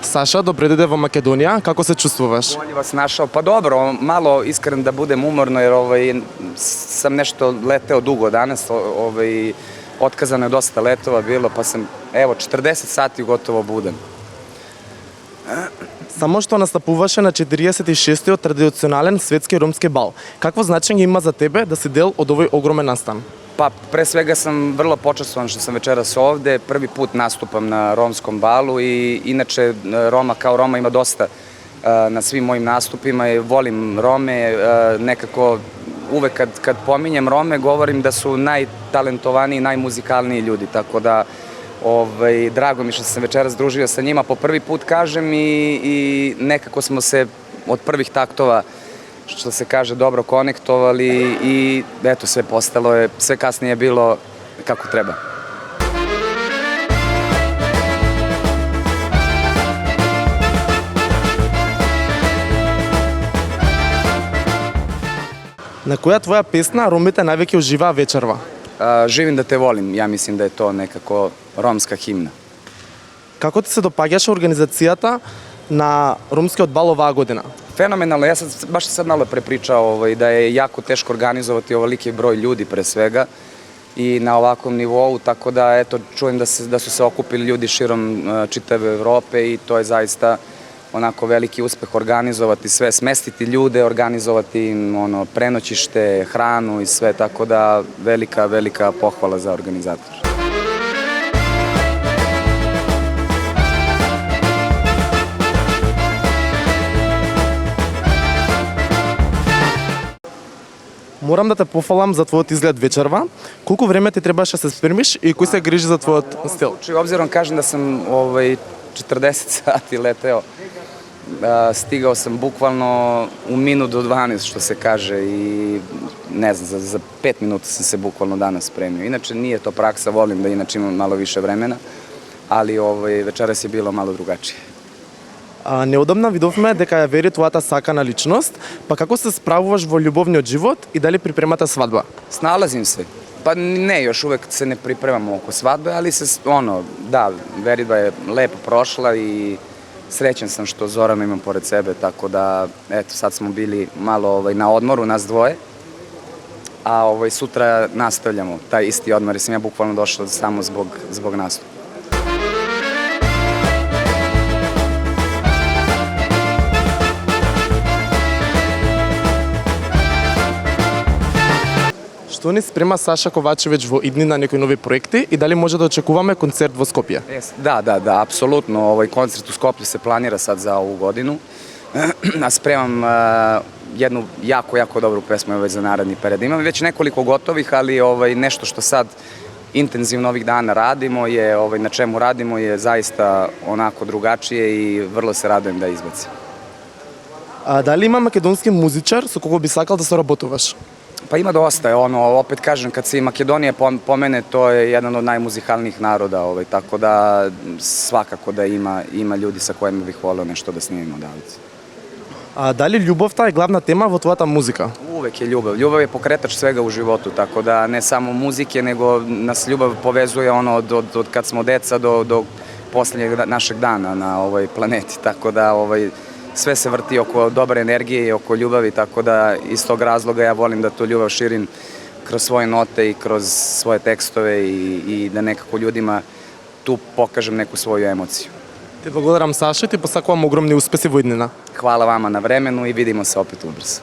Saša, добре дојде во Македонија. Како се чувствуваш? Bolje vas našao. Pa dobro, malo iskren da budem umorno jer sam nešto leteo dugo danas, otkazano je dosta letova bilo, pa sam, evo, 40 sati gotovo budem. Само што настапуваше на 46-тиот традиционален светски ромски бал. Какво значење има за тебе да си дел од овој огромен настан? Pa pre svega sam vrlo počastvovan što sam večeras ovde. Prvi put nastupam na romskom balu i inače Roma kao Roma ima dosta na svim mojim nastupima i volim Rome. Nekako uvek kad pominjem Rome govorim da su najtalentovaniji, najmuzikalniji ljudi, tako da drago mi što sam večeras družio sa njima po prvi put kažem i nekako smo se od prvih taktova što se kaže dobro konektovali i eto sve postalo je, sve kasnije je bilo kako treba. На која твоја песна ромите највеќе уживаа вечерва? Živim da te volim, ja mislim da je to nekako romska himna. Како ти се допаѓаше организацијата на ромскиот бал оваа година? Fenomenalno, ja sam baš sad malo prepričao da je jako teško organizovati ovoliki broj ljudi pre svega i na ovakvom nivou, tako da eto čujem da su se okupili ljudi širom čitave Evrope i to je zaista onako veliki uspeh organizovati sve, smestiti ljude, organizovati im prenoćište, hranu i sve, tako da velika pohvala za organizator. Морам да те пофалам за твојот изглед вечерва. Колку време ти требаше да се спремиш и кој се грижи за твојот стил? Obzirom kažem da sam 40 sati leteo, stigao sam bukvalno u minut do 12 što se kaže i ne znam, za 5 minuta sam se bukvalno danas spremio. Inače nije to praksa, volim da inače imam malo više vremena, ali večeras je bilo malo drugačije. Неодамна видовме дека ја вери твојата сакана личност, па како се справуваш во љубовниот живот и дали припремате свадба? Snalazim se. Pa ne, još uvek se ne pripremamo oko svadbe, ali da, veridba je lepo prošla i srećan sam što Zorana imam pored sebe, tako da, eto, sad smo bili malo na odmoru, nas dvoje, a sutra nastavljamo taj isti odmor, jer sam ja bukvalno došao samo zbog nastupa. Што ни спрема Саша Ковачевиć во идни на некои нови проекти и дали може да очекуваме концерт во Скопје? Da, apsolutno. Koncert u Skoplju se planira sad za ovu godinu. A spremam jednu jako dobru pesmu već za naredni period. Imam već nekoliko gotovih, ali nešto što sad intenzivno ovih dana radimo je, na čemu radimo je zaista onako drugačije i vrlo se radujem da izbacim. Дали има македонски музичар со кого би сакал да соработуваш? Pa ima dosta, opet kažem, kad se i Makedonija pomene, to je jedan od najmuzikalnijih naroda, tako da svakako da ima ljudi sa kojima bih voleo nešto da snimimo davice. Дали љубовта е главна тема во твојата музика? Uvek je ljubav. Ljubav je pokretač svega u životu, tako da ne samo muzike, nego nas ljubav povezuje od kad smo deca do poslednjeg našeg dana na ovoj planeti, tako da sve se vrti oko dobre energije i oko ljubavi, tako da iz tog razloga ja volim da tu ljubav širim kroz svoje note i kroz svoje tekstove i da nekako ljudima tu pokažem neku svoju emociju. Ти благодарам, Саша, и ти посакувам огромни успеси во иднина. Hvala vama na vremenu i vidimo se opet ubrzo.